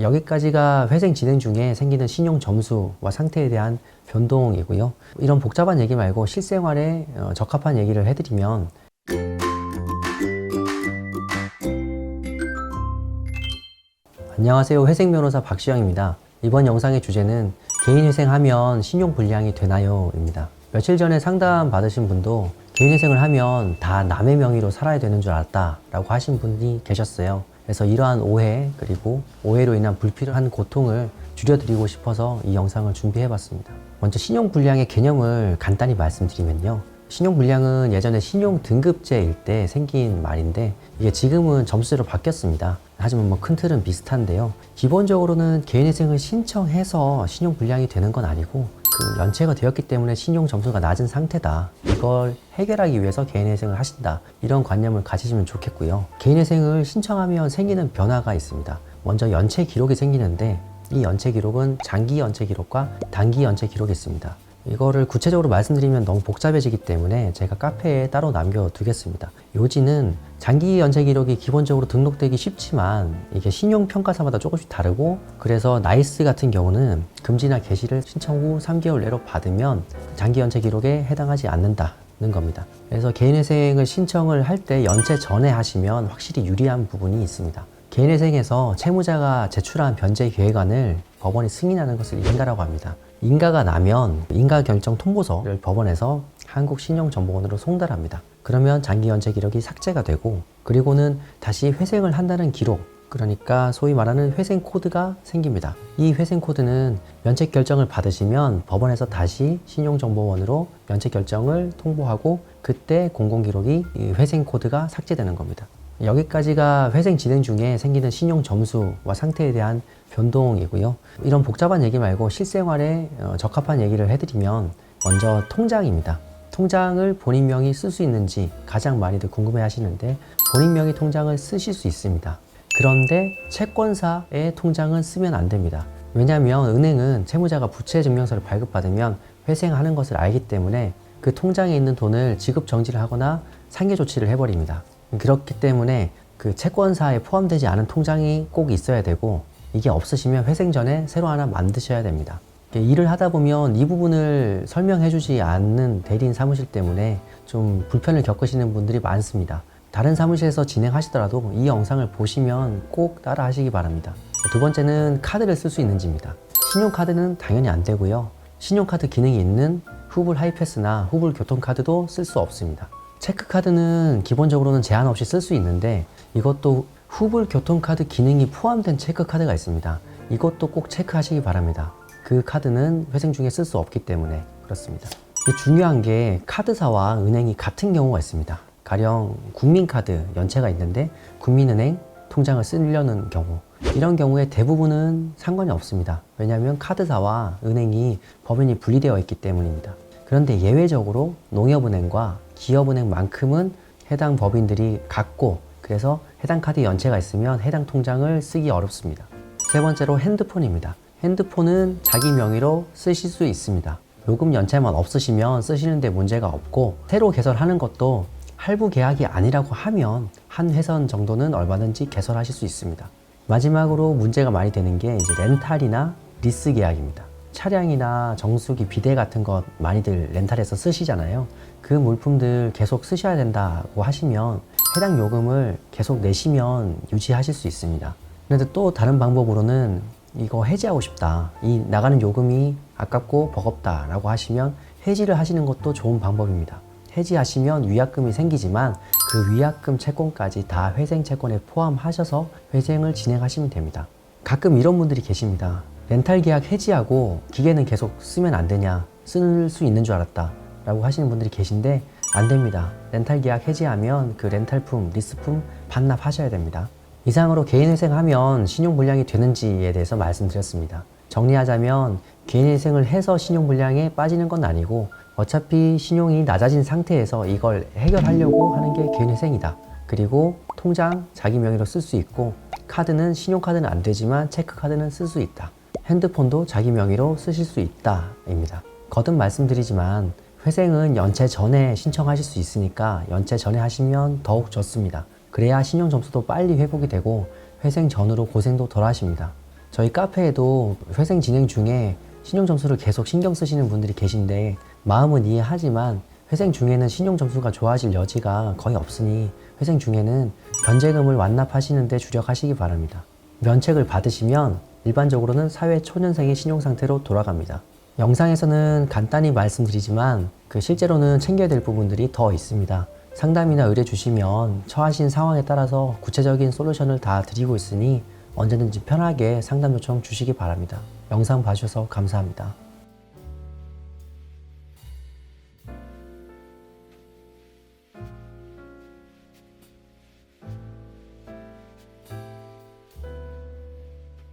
여기까지가 회생 진행 중에 생기는 신용 점수와 상태에 대한 변동이고요. 이런 복잡한 얘기 말고 실생활에 적합한 얘기를 해드리면, 안녕하세요. 회생변호사 박시영입니다. 이번 영상의 주제는 개인회생하면 신용불량이 되나요? 입니다. 며칠 전에 상담 받으신 분도 개인회생을 하면 다 남의 명의로 살아야 되는 줄 알았다 라고 하신 분이 계셨어요. 그래서 이러한 오해, 그리고 오해로 인한 불필요한 고통을 줄여드리고 싶어서 이 영상을 준비해봤습니다. 먼저 신용불량의 개념을 간단히 말씀드리면요. 신용불량은 예전에 신용등급제일 때 생긴 말인데, 이게 지금은 점수제로 바뀌었습니다. 하지만 큰 틀은 비슷한데요. 기본적으로는 개인회생을 신청해서 신용불량이 되는 건 아니고, 연체가 되었기 때문에 신용점수가 낮은 상태다, 이걸 해결하기 위해서 개인회생을 하신다, 이런 관념을 가지시면 좋겠고요. 개인회생을 신청하면 생기는 변화가 있습니다. 먼저 연체 기록이 생기는데, 이 연체 기록은 장기 연체 기록과 단기 연체 기록이 있습니다. 이거를 구체적으로 말씀드리면 너무 복잡해지기 때문에 제가 카페에 따로 남겨두겠습니다. 요지는 장기 연체 기록이 기본적으로 등록되기 쉽지만 이게 신용평가사마다 조금씩 다르고, 그래서 나이스 같은 경우는 금지나 개시를 신청 후 3개월 내로 받으면 장기 연체 기록에 해당하지 않는다는 겁니다. 그래서 개인회생을 신청을 할 때 연체 전에 하시면 확실히 유리한 부분이 있습니다. 개인회생에서 채무자가 제출한 변제 계획안을 법원이 승인하는 것을 인가라고 합니다. 인가가 나면 인가결정 통보서를 법원에서 한국신용정보원으로 송달합니다. 그러면 장기 연체 기록이 삭제가 되고, 그리고는 다시 회생을 한다는 기록, 그러니까 소위 말하는 회생 코드가 생깁니다. 이 회생 코드는 면책 결정을 받으시면 법원에서 다시 신용정보원으로 면책 결정을 통보하고, 그때 공공기록이 이 회생 코드가 삭제되는 겁니다. 여기까지가 회생 진행 중에 생기는 신용 점수와 상태에 대한 변동이고요. 이런 복잡한 얘기 말고 실생활에 적합한 얘기를 해드리면, 먼저 통장입니다. 통장을 본인 명의 쓸 수 있는지 가장 많이들 궁금해 하시는데, 본인 명의 통장을 쓰실 수 있습니다. 그런데 채권사의 통장은 쓰면 안 됩니다. 왜냐하면 은행은 채무자가 부채증명서를 발급받으면 회생하는 것을 알기 때문에 그 통장에 있는 돈을 지급 정지를 하거나 상계 조치를 해버립니다. 그렇기 때문에 그 채권사에 포함되지 않은 통장이 꼭 있어야 되고, 이게 없으시면 회생 전에 새로 하나 만드셔야 됩니다. 일을 하다 보면 이 부분을 설명해 주지 않는 대리인 사무실 때문에 좀 불편을 겪으시는 분들이 많습니다. 다른 사무실에서 진행하시더라도 이 영상을 보시면 꼭 따라 하시기 바랍니다. 두 번째는 카드를 쓸 수 있는지입니다. 신용카드는 당연히 안 되고요. 신용카드 기능이 있는 후불 하이패스나 후불 교통카드도 쓸 수 없습니다. 체크카드는 기본적으로는 제한 없이 쓸 수 있는데, 이것도 후불 교통카드 기능이 포함된 체크카드가 있습니다. 이것도 꼭 체크하시기 바랍니다. 그 카드는 회생 중에 쓸 수 없기 때문에 그렇습니다. 중요한 게 카드사와 은행이 같은 경우가 있습니다. 가령 국민카드 연체가 있는데 국민은행 통장을 쓰려는 경우, 이런 경우에 대부분은 상관이 없습니다. 왜냐하면 카드사와 은행이 법인이 분리되어 있기 때문입니다. 그런데 예외적으로 농협은행과 기업은행만큼은 해당 법인들이 같고, 그래서 해당 카드 연체가 있으면 해당 통장을 쓰기 어렵습니다. 세 번째로 핸드폰입니다. 핸드폰은 자기 명의로 쓰실 수 있습니다. 요금 연체만 없으시면 쓰시는데 문제가 없고, 새로 개설하는 것도 할부 계약이 아니라고 하면 한 회선 정도는 얼마든지 개설하실 수 있습니다. 마지막으로 문제가 많이 되는 게 이제 렌탈이나 리스 계약입니다. 차량이나 정수기, 비데 같은 것 많이들 렌탈해서 쓰시잖아요. 그 물품들 계속 쓰셔야 된다고 하시면 해당 요금을 계속 내시면 유지하실 수 있습니다. 그런데 또 다른 방법으로는 이거 해지하고 싶다, 이 나가는 요금이 아깝고 버겁다 라고 하시면 해지를 하시는 것도 좋은 방법입니다. 해지하시면 위약금이 생기지만 그 위약금 채권까지 다 회생 채권에 포함하셔서 회생을 진행하시면 됩니다. 가끔 이런 분들이 계십니다. 렌탈 계약 해지하고 기계는 계속 쓰면 안 되냐, 쓸 수 있는 줄 알았다 라고 하시는 분들이 계신데, 안 됩니다. 렌탈 계약 해지하면 그 렌탈품, 리스품 반납하셔야 됩니다. 이상으로 개인회생하면 신용불량이 되는지에 대해서 말씀드렸습니다. 정리하자면 개인회생을 해서 신용불량에 빠지는 건 아니고, 어차피 신용이 낮아진 상태에서 이걸 해결하려고 하는 게 개인회생이다. 그리고 통장 자기 명의로 쓸 수 있고, 카드는 신용카드는 안 되지만 체크카드는 쓸 수 있다. 핸드폰도 자기 명의로 쓰실 수 있다 입니다. 거듭 말씀드리지만 회생은 연체 전에 신청하실 수 있으니까 연체 전에 하시면 더욱 좋습니다. 그래야 신용 점수도 빨리 회복이 되고 회생 전으로 고생도 덜 하십니다. 저희 카페에도 회생 진행 중에 신용점수를 계속 신경 쓰시는 분들이 계신데 마음은 이해하지만 회생 중에는 신용점수가 좋아질 여지가 거의 없으니 회생 중에는 변제금을 완납하시는 데 주력하시기 바랍니다. 면책을 받으시면 일반적으로는 사회 초년생의 신용상태로 돌아갑니다. 영상에서는 간단히 말씀드리지만 실제로는 챙겨야 될 부분들이 더 있습니다. 상담이나 의뢰 주시면 처하신 상황에 따라서 구체적인 솔루션을 다 드리고 있으니 언제든지 편하게 상담 요청 주시기 바랍니다. 영상 봐주셔서 감사합니다.